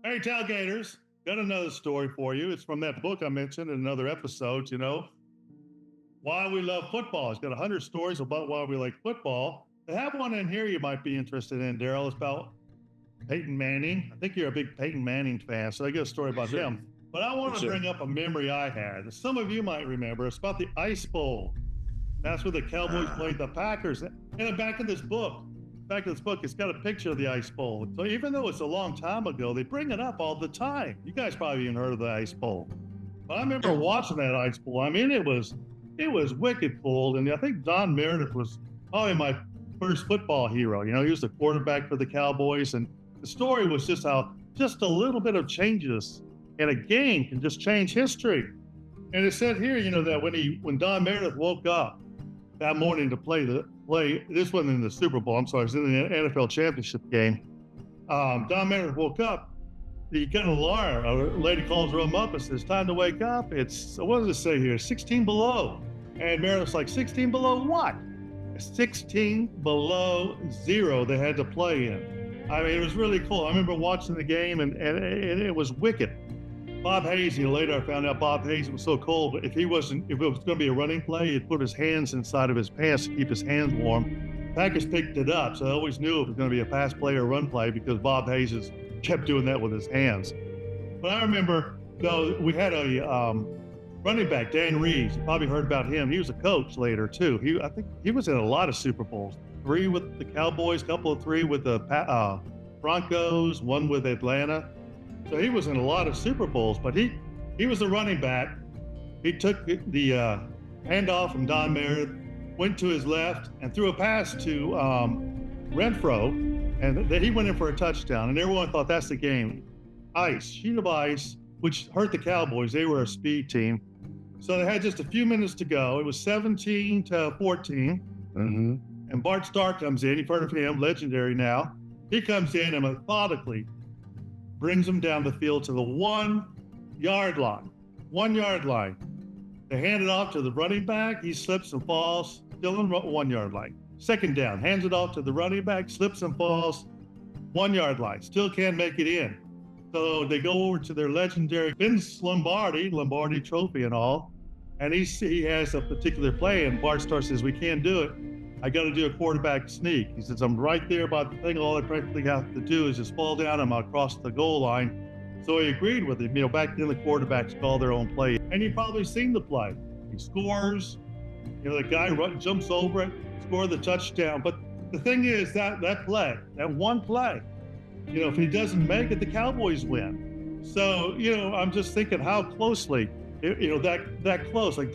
Hey, tailgaters, got another story for you. It's from that book I mentioned in another episode, Why We Love Football. It's got 100 stories about why we like football. I have one in here you might be interested in, Daryl. It's about Peyton Manning. I think you're a big Peyton Manning fan, so I got a story about him. But I want to bring up a memory I had. Some of you might remember. It's about the Ice Bowl. That's where the Cowboys played the Packers. And back in this book, it's got a picture of the Ice Bowl. So even though it's a long time ago, they bring it up all the time. You guys probably even heard of the Ice Bowl. But I remember watching that Ice Bowl. I mean, it was wicked cool. And I think Don Meredith was probably my first football hero. He was the quarterback for the Cowboys. And the story was just how just a little bit of changes in a game can just change history. And it said here, that when Don Meredith woke up that morning to play, this wasn't in the Super Bowl, I'm sorry, it was in the NFL championship game. Don Meredith woke up, he got an alarm. A lady calls him up and says, time to wake up. What does it say here? 16 below. And Meredith's like, 16 below what? 16 below zero they had to play in. I mean, it was really cool. I remember watching the game and it was wicked. Bob Hayes, later I found out Bob Hayes was so cold, if it was going to be a running play, he'd put his hands inside of his pants to keep his hands warm. Packers picked it up, so I always knew if it was going to be a pass play or run play because Bob Hayes kept doing that with his hands. But I remember, though, we had a running back, Dan Reeves. You probably heard about him. He was a coach later, too. I think he was in a lot of Super Bowls. 3 with the Cowboys, couple of 3 with the Broncos, 1 with Atlanta. So he was in a lot of Super Bowls, but he was a running back. He took the handoff from Don Meredith, went to his left, and threw a pass to Renfro, and he went in for a touchdown. And everyone thought that's the game. Sheet of ice, which hurt the Cowboys. They were a speed team. So they had just a few minutes to go. It was 17-14. Mm-hmm. And Bart Starr comes in. You've heard of him, legendary now. He comes in and methodically brings them down the field to the 1 yard line. 1 yard line. They hand it off to the running back. He slips and falls, still in 1 yard line. Second down, hands it off to the running back, slips and falls, 1 yard line. Still can't make it in. So they go over to their legendary Vince Lombardi trophy and all. And he has a particular play, and Bart Starr says, we can't do it. I got to do a quarterback sneak. He says, I'm right there by the thing. All I practically have to do is just fall down and I'll cross the goal line. So he agreed with him. Back then the quarterbacks call their own play. And you've probably seen the play. He scores. The guy jumps over it, score the touchdown. But the thing is that play, that one play, if he doesn't make it, the Cowboys win. So, I'm just thinking how closely, that close. Like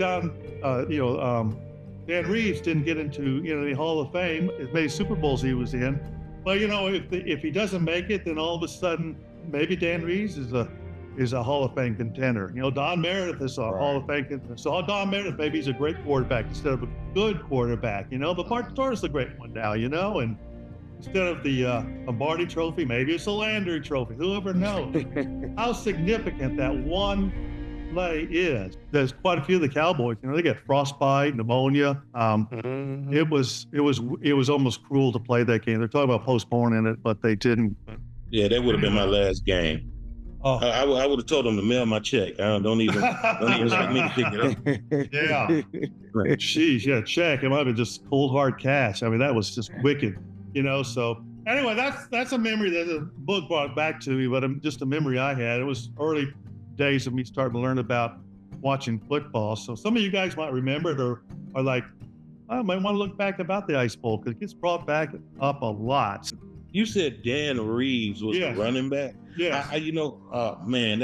Dan Reeves didn't get into the Hall of Fame as many Super Bowls he was in, but if he doesn't make it, then all of a sudden maybe Dan Reeves is a Hall of Fame contender. Don Meredith is a Hall of Fame contender. So Don Meredith, maybe he's a great quarterback instead of a good quarterback. But Bart Starr is the great one now. And instead of the Lombardi Trophy, maybe it's a Landry Trophy. Whoever knows how significant that one play is. There's quite a few of the Cowboys, they get frostbite, pneumonia. It was almost cruel to play that game. They're talking about postponing it, but they didn't. Yeah, that would have been my last game. I would have told them to mail my check. Don't even expect me to pick it up. Yeah. Jeez, yeah, check. It might have been just cold hard cash. I mean, that was just wicked, So anyway, that's a memory that the book brought back to me, but just a memory I had. It was early days of me starting to learn about watching football. So some of you guys might remember it or are like, I might want to look back about the Ice Bowl because it gets brought back up a lot. You said Dan Reeves was the running back. Yeah. Man,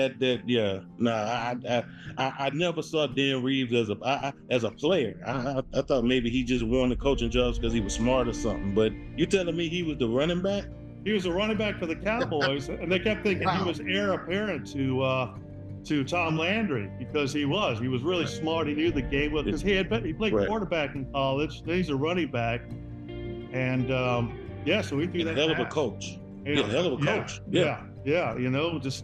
I never saw Dan Reeves as a player. I thought maybe he just won the coaching jobs because he was smart or something. But you telling me he was the running back? He was a running back for the Cowboys, and they kept thinking he was heir apparent to Tom Landry because he was really smart. He knew the game well because he played quarterback in college. Then he's a running back, and so he threw that. Hell of a coach. Hell of a coach. Yeah. Just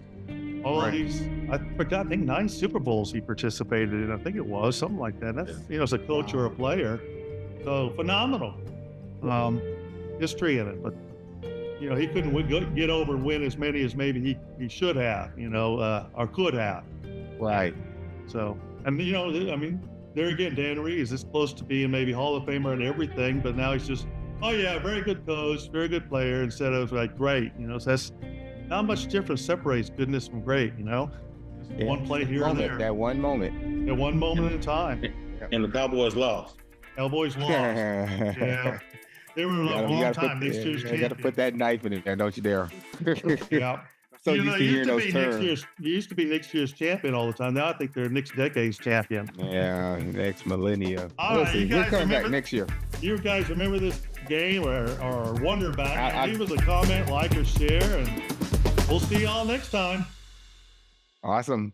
all these. I forgot. I think 9 Super Bowls he participated in. I think it was something like that. That's as a coach or a player. So phenomenal history in it, but. he couldn't get over and win as many as maybe he should have, or could have. Right. So, and I mean, there again, Dan Reed is this close to being maybe Hall of Famer and everything, but now he's just, oh yeah, very good coach, very good player, instead of like great. So that's not much difference separates goodness from great. Just one play here and there. That one moment. At one moment in time. And the Cowboys lost. Cowboys lost. Yeah. They were a long time. Next year's champion. You got to put that knife in there, don't you dare? Yeah. So used to hearing those terms. You used to be next year's champion all the time. Now I think they're next decade's champion. Yeah, next millennia. All right, We'll come back next year. You guys remember this game or wonder about it? Leave us a comment, like, or share, and we'll see y'all next time. Awesome.